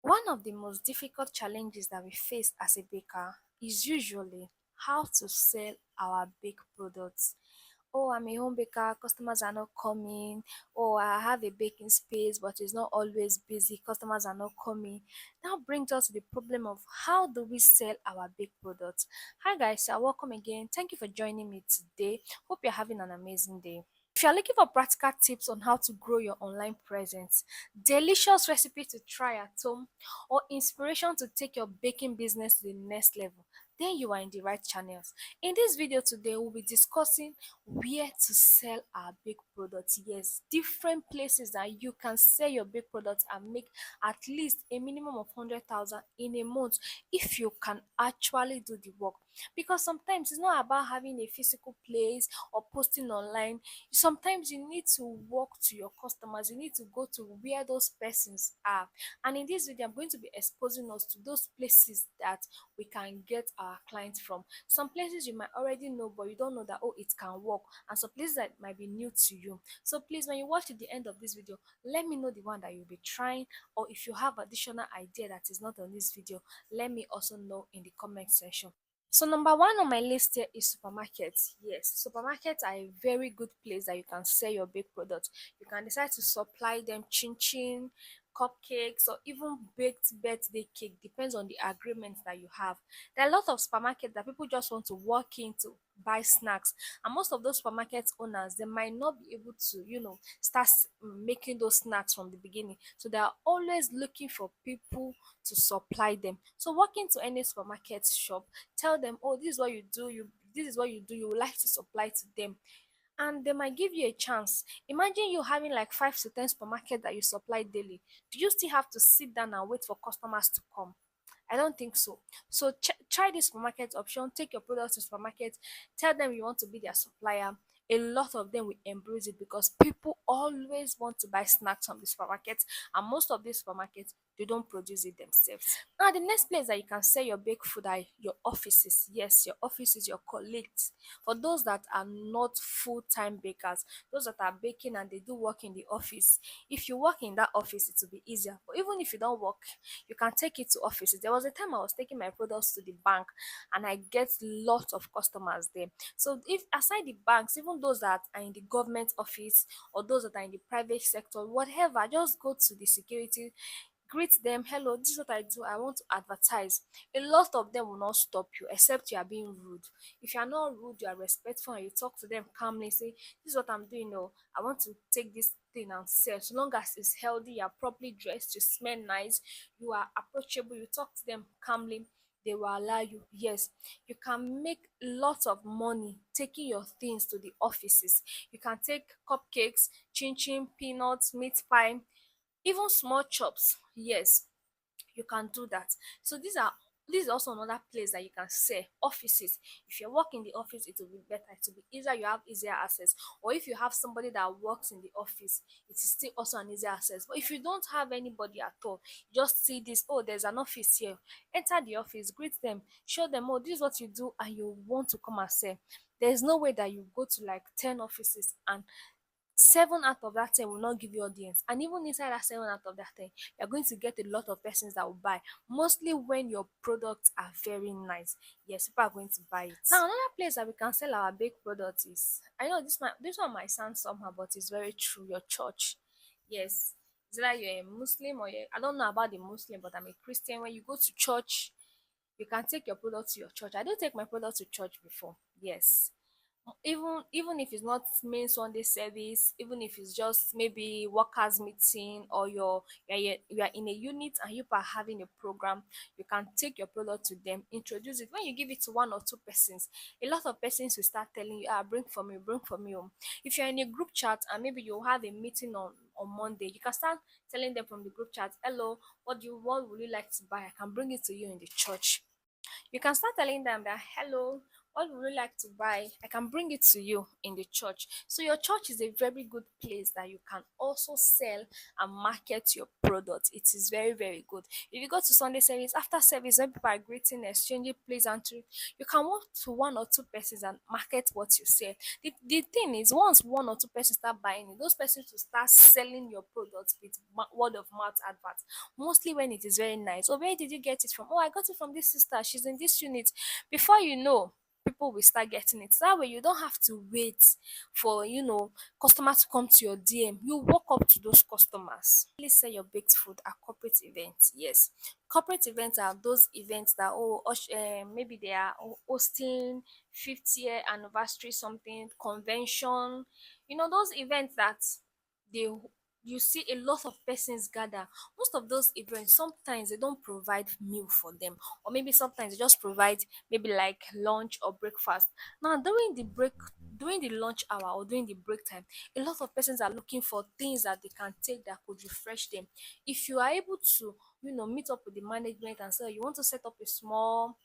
One of the most difficult challenges that we face as a baker is usually how to sell our baked products. Oh, I'm a home baker, customers are not coming. Oh, I have a baking space, but it's not always busy, customers are not coming. That brings us to the problem of how do we sell our baked products. Hi guys, you're welcome again. Thank you for joining me today. Hope you're having an amazing day. If you're looking for practical tips on how to grow your online presence, delicious recipe to try at home, or inspiration to take your baking business to the next level, then you are in the right channels. In this video today, we'll be discussing where to sell our baked products. Yes, different places that you can sell your baked products and make at least a minimum of 100,000 in a month if you can actually do the work. Because sometimes it's not about having a physical place or posting online. Sometimes you need to walk to your customers, you need to go to where those persons are. And in this video, I'm going to be exposing us to those places that we can get our clients from. Some places you might already know, but you don't know that, oh, it can work. And some places that might be new to you. So please, when you watch to the end of this video, let me know the one that you'll be trying, or if you have additional idea that is not on this video, let me also know in the comment section. So number one on my list here is supermarkets. Yes, supermarkets are a very good place that you can sell your baked products. You can decide to supply them chin chin, cupcakes, or even baked birthday cake. Depends on the agreement that you have. There are a lot of supermarkets that people just want to walk in to buy snacks, and most of those supermarket owners, they might not be able to start making those snacks from the beginning, so they are always looking for people to supply them. So walk into any supermarket shop, tell them, oh, this is what you do, you would like to supply to them, and they might give you a chance. Imagine you having like 5 to 10 supermarket that you supply daily. Do you still have to sit down and wait for customers to come? I don't think so. So try this supermarket option. Take your products to supermarket. Tell them you want to be their supplier. A lot of them will embrace it because people always want to buy snacks from the supermarket, and most of these supermarkets, they don't produce it themselves. Now, the next place that you can sell your baked food are your offices. Yes, your offices, your colleagues. For those that are not full-time bakers, those that are baking and they do work in the office, if you work in that office, it will be easier. But even if you don't work, you can take it to offices. There was a time I was taking my products to the bank and I get lots of customers there. So if aside the banks, even those that are in the government office or those that are in the private sector, whatever, just go to the security, greet them, hello, this is what I do, I want to advertise. A lot of them will not stop you except you are being rude. If you are not rude, you are respectful and you talk to them calmly, say, this is what I'm doing, oh, I want to take this thing and sell. So long as it's healthy, you are properly dressed, you smell nice, you are approachable, you talk to them calmly, they will allow you. Yes, you can make lots of money taking your things to the offices. You can take cupcakes, chin chin, peanuts, meat pie, even small chops. Yes, you can do that. So this is also another place that you can sell. Offices, if you work in the office, it will be better, it will be easier, you have easier access. Or if you have somebody that works in the office, it is still also an easier access. But if you don't have anybody at all, you just see this, oh, there's an office here, enter the office, greet them, show them, oh, this is what you do and you want to come and sell. There's no way that you go to like 10 offices and 7 out of that 10 will not give you audience, and even inside that 7 out of that 10, you're going to get a lot of persons that will buy, mostly when your products are very nice. Yes, people are going to buy it. Now another place that we can sell our baked products is, I know this one might sound somehow, but it's very true, your church. Yes, it's either you're a Muslim or I don't know about the Muslim, but I'm a Christian. When you go to church, you can take your product to your church. I do take my product to church before. Yes, even if it's not main Sunday service, even if it's just maybe workers meeting, or you are in a unit and you are having a program, you can take your product to them, introduce it. When you give it to 1 or 2 persons, a lot of persons will start telling you, ah, bring for me, bring for me. If you're in a group chat and maybe you have a meeting on Monday, you can start telling them from the group chat, hello, what would you like to buy? I can bring it to you in the church. You can start telling them that, hello, what would you like to buy? I can bring it to you in the church. So your church is a very good place that you can also sell and market your product. It is very, very good. If you go to Sunday service, after service, when people are greeting, exchanging pleasantry, you can walk to one or two persons and market what you sell. The thing is, once one or two persons start buying it, those persons will start selling your products with word of mouth adverts. Mostly when it is very nice. Oh, where did you get it from? Oh, I got it from this sister. She's in this unit. Before you know, people will start getting it. That way, you don't have to wait for customers to come to your DM. You walk up to those customers. Please sell your baked food at corporate events. Yes, corporate events are those events that maybe they are hosting 50th anniversary something convention. Those events that they you see a lot of persons gather. Most of those events, sometimes they don't provide meal for them, or maybe sometimes they just provide maybe like lunch or breakfast. Now during the lunch hour or during the break time, a lot of persons are looking for things that they can take that could refresh them. If you are able to meet up with the management and say you want to set up a small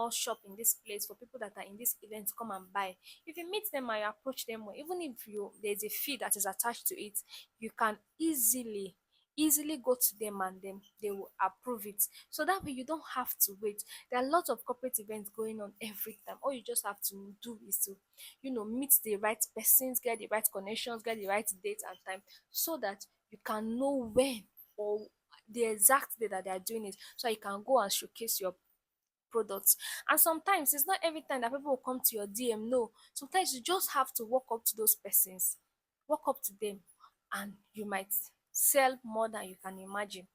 shop in this place for people that are in this event to come and buy. If you meet them and you approach them well, even if there's a fee that is attached to it, you can easily go to them and then they will approve it. So that way you don't have to wait. There are lots of corporate events going on every time. All you just have to do is to meet the right persons, get the right connections, get the right date and time, so that you can know when or the exact day that they are doing it, so you can go and showcase your products. And sometimes it's not every time that people will come to your DM. No, sometimes you just have to walk up to those persons, walk up to them, and you might sell more than you can imagine.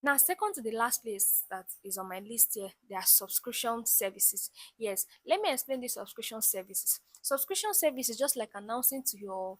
Now, second to the last place that is on my list here, there are subscription services. Yes, let me explain these subscription services. Subscription service is just like announcing to your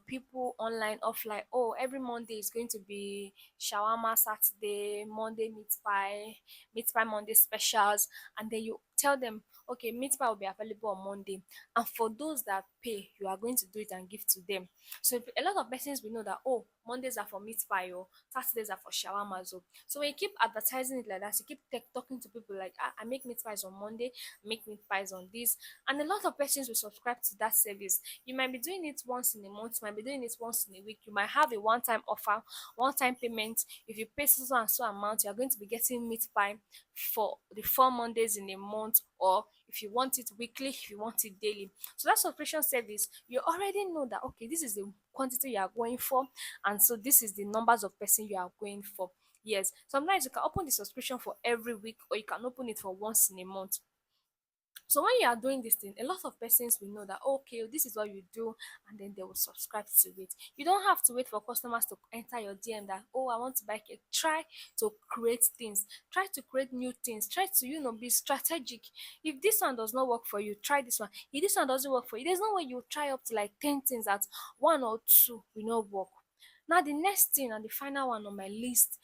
people online, offline. Oh, every Monday is going to be shawarma Saturday, Monday meat pie Monday specials, and then you tell them, okay, meat pie will be available on Monday, and for those that pay, you are going to do it and give to them. So if a lot of persons will know that, oh, Mondays are for meat pie, or Saturdays are for shawarma. So when you keep advertising it like that, you keep talking to people like, I make meat pies on Monday, I make meat pies on this, and a lot of persons will subscribe to that service. You might be doing it once in a month, you might be doing it once in a week. You might have a one-time offer, one-time payment. If you pay so and so amount, you are going to be getting meat pie for the 4 Mondays in a month, or if you want it weekly, if you want it daily. So that subscription service, you already know that, okay, this is the quantity you are going for, and so this is the numbers of person you are going for. Yes, sometimes you can open the subscription for every week, or you can open it for once in a month. So when you are doing this thing, a lot of persons will know that, okay, this is what you do, and then they will subscribe to it. You don't have to wait for customers to enter your DM that, oh, I want to buy cake. Try to create things, try to create new things, try to be strategic. If this one does not work for you, try this one. If this one doesn't work for you, there's no way you try up to like 10 things that one or two will not work. Now the next thing and the final one on my list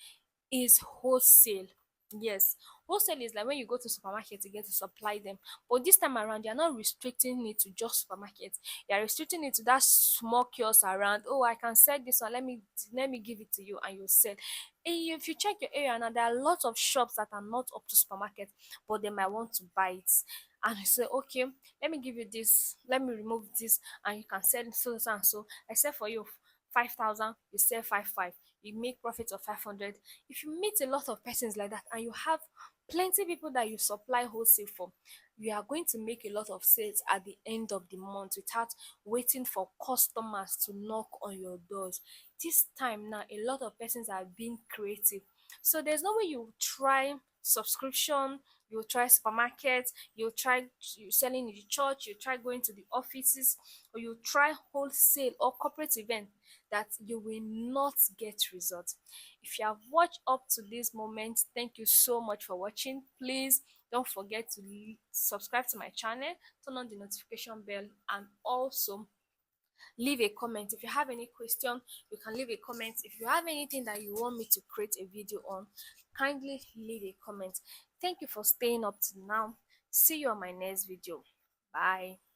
is wholesale. Yes, wholesale is like when you go to supermarket to get to supply them. But this time around, you're not restricting it to just supermarket. You're restricting it to that small kiosk around. Oh, I can sell this one. Let me give it to you, and you sell. If you check your area now, there are lots of shops that are not up to supermarket, but they might want to buy it. And you say, okay, let me give you this. Let me remove this, and you can sell so and so. I sell for you 5,000. You sell 5,500. You make profit of 500. If you meet a lot of persons like that and you have plenty people that you supply wholesale for, you are going to make a lot of sales at the end of the month without waiting for customers to knock on your doors. This time now, a lot of persons are being creative. So there's no way you try subscription, you try supermarket, you try selling in the church, you try going to the offices, or you try wholesale or corporate event, that you will not get results. If you have watched up to this moment, thank you so much for watching. Please don't forget to subscribe to my channel, turn on the notification bell, and also leave a comment. If you have any question, you can leave a comment. If you have anything that you want me to create a video on, kindly leave a comment. Thank you for staying up to now. See you on my next video. Bye.